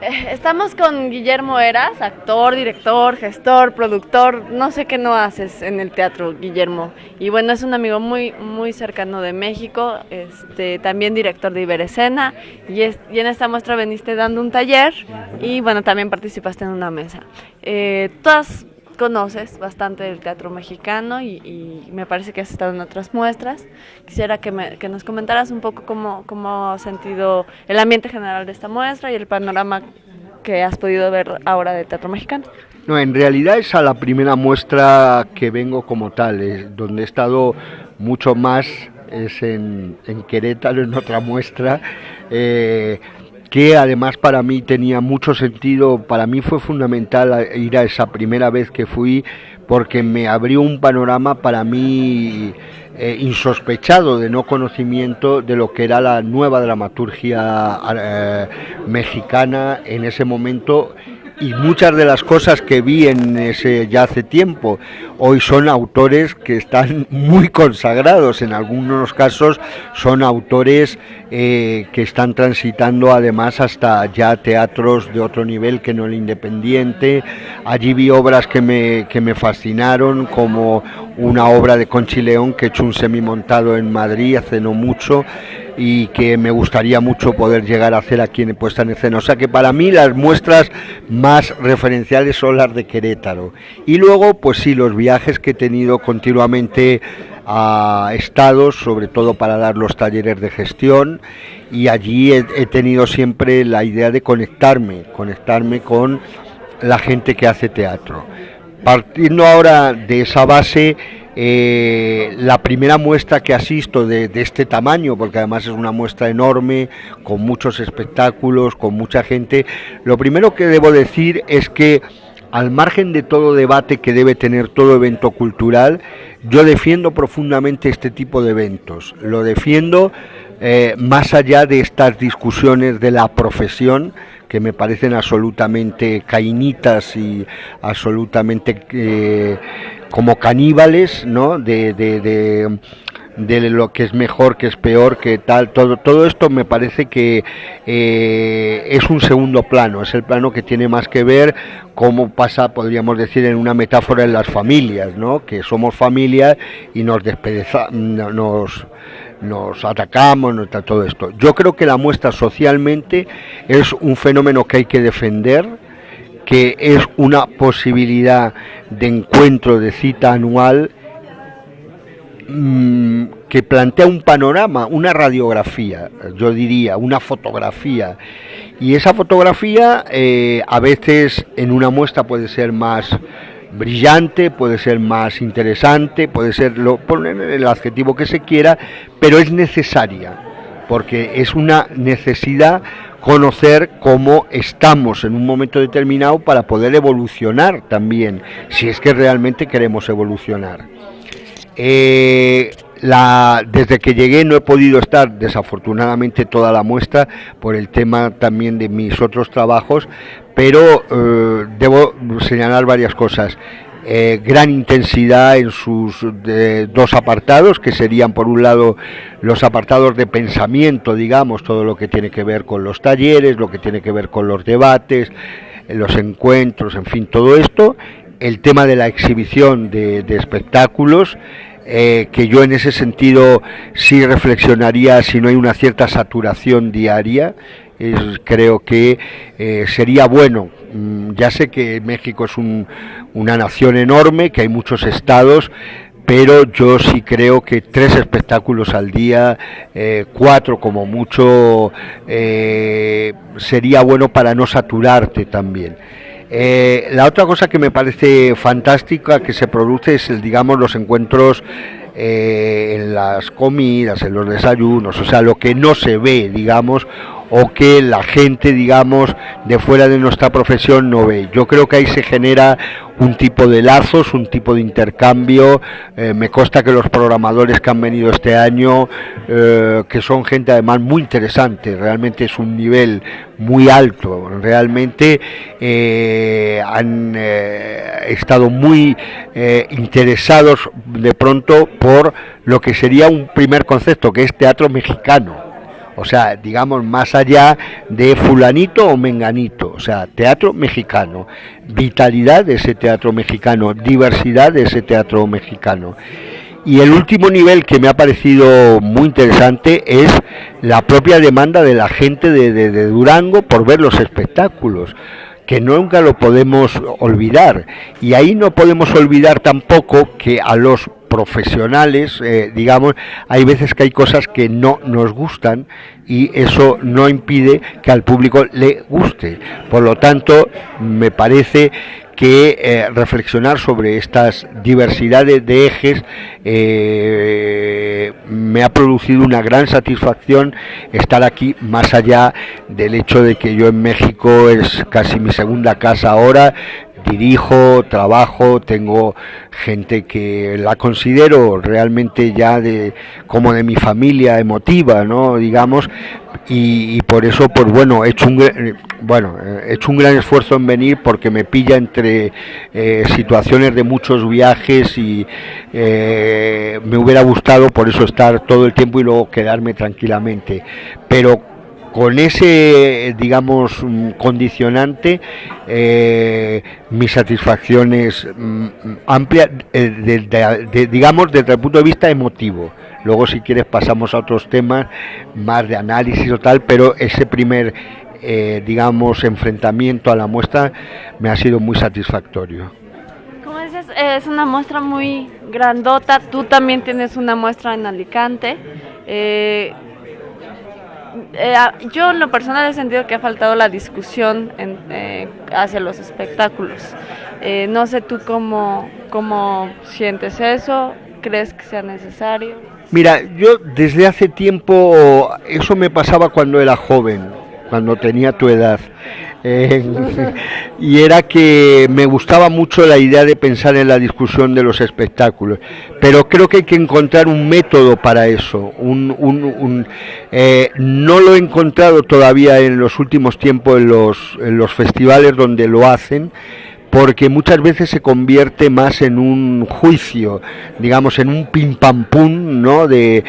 Estamos con Guillermo Heras, actor, director, gestor, productor, no sé qué no haces en el teatro, Guillermo. Y bueno, es un amigo muy cercano de México, también director de Iberescena, y en esta muestra veniste dando un taller y bueno, también participaste en una mesa. Todas conoces bastante del teatro mexicano y me parece que has estado en otras muestras. Quisiera que nos comentaras un poco cómo has sentido el ambiente general de esta muestra y el panorama que has podido ver ahora de teatro mexicano. No, en realidad es a la primera muestra que vengo como tal, donde he estado mucho más es en Querétaro, en otra muestra, que además para mí tenía mucho sentido. Para mí fue fundamental ir a esa primera vez que fui, porque me abrió un panorama para mí insospechado, de no conocimiento de lo que era la nueva dramaturgia mexicana en ese momento, y muchas de las cosas que vi en ese ya hace tiempo hoy son autores que están muy consagrados. En algunos casos son autores que están transitando además hasta ya teatros de otro nivel que no el independiente. Allí vi obras que me fascinaron, como una obra de Conchi León que he hecho un semimontado en Madrid hace no mucho, y que me gustaría mucho poder llegar a hacer aquí en puesta en escena. O sea que para mí las muestras más referenciales son las de Querétaro. Y luego, pues sí, los viajes que he tenido continuamente a estados, sobre todo para dar los talleres de gestión, y allí he tenido siempre la idea de conectarme con la gente que hace teatro. Partiendo ahora de esa base, la primera muestra que asisto de este tamaño, porque además es una muestra enorme, con muchos espectáculos, con mucha gente, lo primero que debo decir es que, al margen de todo debate que debe tener todo evento cultural, yo defiendo profundamente este tipo de eventos. Lo defiendo más allá de estas discusiones de la profesión, que me parecen absolutamente cainitas y absolutamente como caníbales, ¿no? De lo que es mejor, que es peor, que tal, todo esto me parece que es un segundo plano, es el plano que tiene más que ver cómo pasa, podríamos decir, en una metáfora, en las familias, ¿no? Que somos familia y nos atacamos, todo esto. Yo creo que la muestra socialmente es un fenómeno que hay que defender, que es una posibilidad de encuentro, de cita anual, que plantea un panorama, una radiografía, yo diría, una fotografía. Y esa fotografía a veces en una muestra puede ser más brillante, puede ser más interesante, puede ser, poner el adjetivo que se quiera, pero es necesaria, porque es una necesidad conocer cómo estamos en un momento determinado para poder evolucionar también, si es que realmente queremos evolucionar. Desde que llegué no he podido estar desafortunadamente toda la muestra por el tema también de mis otros trabajos, pero debo señalar varias cosas. Gran intensidad en sus dos apartados, que serían por un lado los apartados de pensamiento, digamos, todo lo que tiene que ver con los talleres, lo que tiene que ver con los debates, los encuentros, en fin, todo esto. El tema de la exhibición de espectáculos, que yo en ese sentido sí reflexionaría si no hay una cierta saturación diaria. Creo que sería bueno. Ya sé que México es una nación enorme, que hay muchos estados, pero yo sí creo que 3 espectáculos al día, 4 como mucho, sería bueno para no saturarte también. La otra cosa que me parece fantástica que se produce es digamos, los encuentros en las comidas, en los desayunos, o sea, lo que no se ve, digamos, o que la gente, digamos, de fuera de nuestra profesión no ve. Yo creo que ahí se genera un tipo de lazos, un tipo de intercambio. Me consta que los programadores que han venido este año, que son gente además muy interesante, realmente es un nivel muy alto, realmente han estado muy interesados de pronto por lo que sería un primer concepto, que es teatro mexicano. O sea, digamos, más allá de fulanito o menganito. o sea, teatro mexicano, vitalidad de ese teatro mexicano, diversidad de ese teatro mexicano. Y el último nivel que me ha parecido muy interesante es la propia demanda de la gente de Durango por ver los espectáculos, que nunca lo podemos olvidar. Y ahí no podemos olvidar tampoco que a los profesionales, digamos, hay veces que hay cosas que no nos gustan y eso no impide que al público le guste. Por lo tanto, me parece que reflexionar sobre estas diversidades de ejes me ha producido una gran satisfacción estar aquí, más allá del hecho de que yo en México es casi mi segunda casa ahora. Dirijo, trabajo, tengo gente que la considero realmente ya como de mi familia emotiva, ¿no? Digamos, y por eso, pues bueno, he hecho un gran esfuerzo en venir porque me pilla entre situaciones de muchos viajes y me hubiera gustado por eso estar todo el tiempo y luego quedarme tranquilamente, pero con ese, digamos, condicionante, mi satisfacción es amplia, digamos, desde el punto de vista emotivo. Luego, si quieres, pasamos a otros temas más de análisis o tal, pero ese primer, digamos, enfrentamiento a la muestra me ha sido muy satisfactorio. Como dices, es una muestra muy grandota. Tú también tienes una muestra en Alicante. Yo en lo personal he sentido que ha faltado la discusión hacia los espectáculos. No sé tú cómo sientes eso, ¿crees que sea necesario? Mira, yo desde hace tiempo, eso me pasaba cuando era joven, cuando tenía tu edad, y era que me gustaba mucho la idea de pensar en la discusión de los espectáculos, pero creo que hay que encontrar un método para eso. No lo he encontrado todavía en los últimos tiempos en los festivales donde lo hacen, porque muchas veces se convierte más en un juicio, digamos, en un pim pam pum, ¿no? De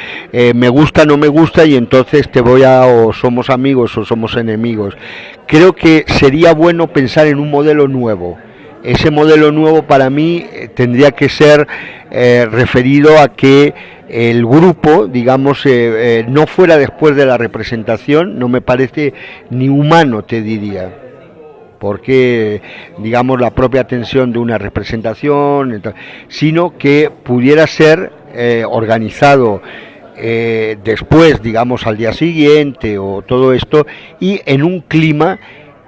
me gusta, no me gusta, y entonces o somos amigos o somos enemigos. Creo que sería bueno pensar en un modelo nuevo. Ese modelo nuevo para mí tendría que ser referido a que el grupo, digamos, no fuera después de la representación, no me parece ni humano, te diría, porque, digamos, la propia tensión de una representación, sino que pudiera ser organizado después, digamos, al día siguiente o todo esto, y en un clima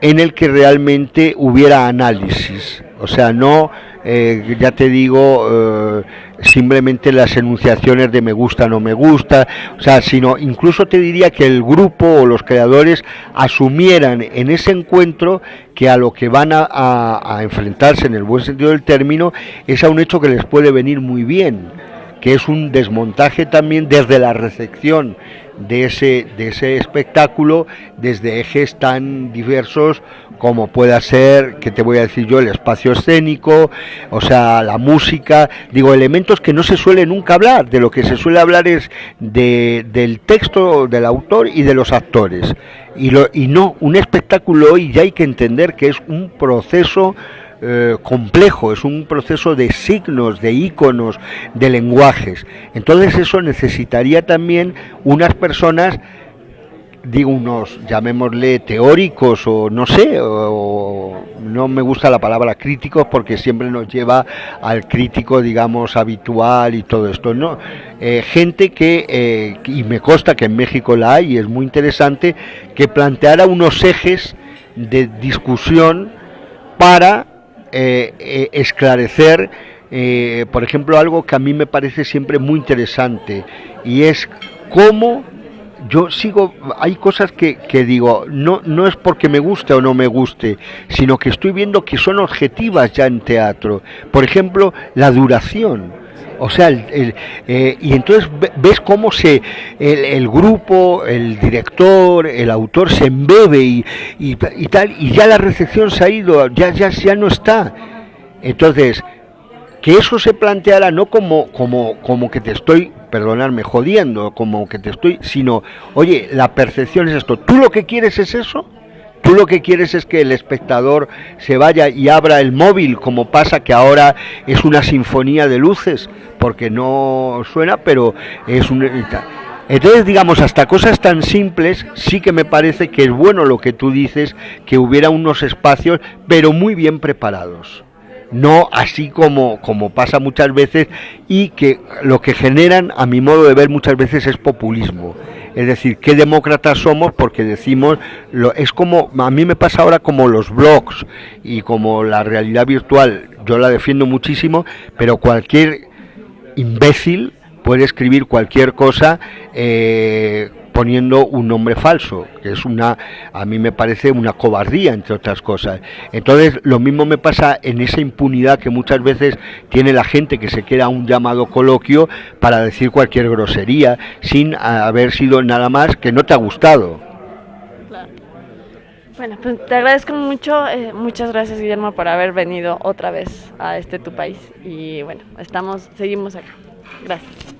en el que realmente hubiera análisis, o sea, no, ya te digo, simplemente las enunciaciones de me gusta, no me gusta, o sea, sino incluso te diría que el grupo o los creadores asumieran en ese encuentro que a lo que van a enfrentarse, en el buen sentido del término, es a un hecho que les puede venir muy bien, que es un desmontaje también desde la recepción de ese espectáculo, desde ejes tan diversos como pueda ser, que te voy a decir yo, el espacio escénico, o sea, la música, digo, elementos que no se suele nunca hablar. De lo que se suele hablar es del texto del autor y de los actores, y no, un espectáculo hoy ya hay que entender que es un proceso complejo, es un proceso de signos, de íconos, de lenguajes. Entonces eso necesitaría también unas personas, digo, unos, llamémosle teóricos, o no sé, o no me gusta la palabra críticos porque siempre nos lleva al crítico, digamos, habitual y todo esto, ¿no? Gente que, y me consta que en México la hay, y es muy interesante, que planteara unos ejes de discusión para esclarecer, por ejemplo, algo que a mí me parece siempre muy interesante, y es cómo yo hay cosas que digo, no es porque me guste o no me guste, sino que estoy viendo que son objetivas ya en teatro. Por ejemplo, la duración. O sea, y entonces ves cómo el grupo, el director, el autor se embebe y tal, y ya la recepción se ha ido, ya no está. Entonces, que eso se planteara no como que te estoy, perdonadme, jodiendo, como que te estoy, sino, oye, la percepción es esto, ¿tú lo que quieres es eso? tú lo que quieres es que el espectador se vaya y abra el móvil, como pasa que ahora es una sinfonía de luces, porque no suena, pero es un... Entonces, digamos, hasta cosas tan simples, sí que me parece que es bueno lo que tú dices, que hubiera unos espacios, pero muy bien preparados. No así como pasa muchas veces, y que lo que generan, a mi modo de ver, muchas veces es populismo. Es decir, qué demócratas somos porque decimos, es como, a mí me pasa ahora como los blogs y como la realidad virtual, yo la defiendo muchísimo, pero cualquier imbécil puede escribir cualquier cosa poniendo un nombre falso, que es a mí me parece una cobardía, entre otras cosas. Entonces, lo mismo me pasa en esa impunidad que muchas veces tiene la gente que se queda a un llamado coloquio para decir cualquier grosería sin haber sido nada más que no te ha gustado. Claro. Bueno, pues te agradezco mucho, muchas gracias, Guillermo, por haber venido otra vez a tu país, y bueno, seguimos acá. Gracias.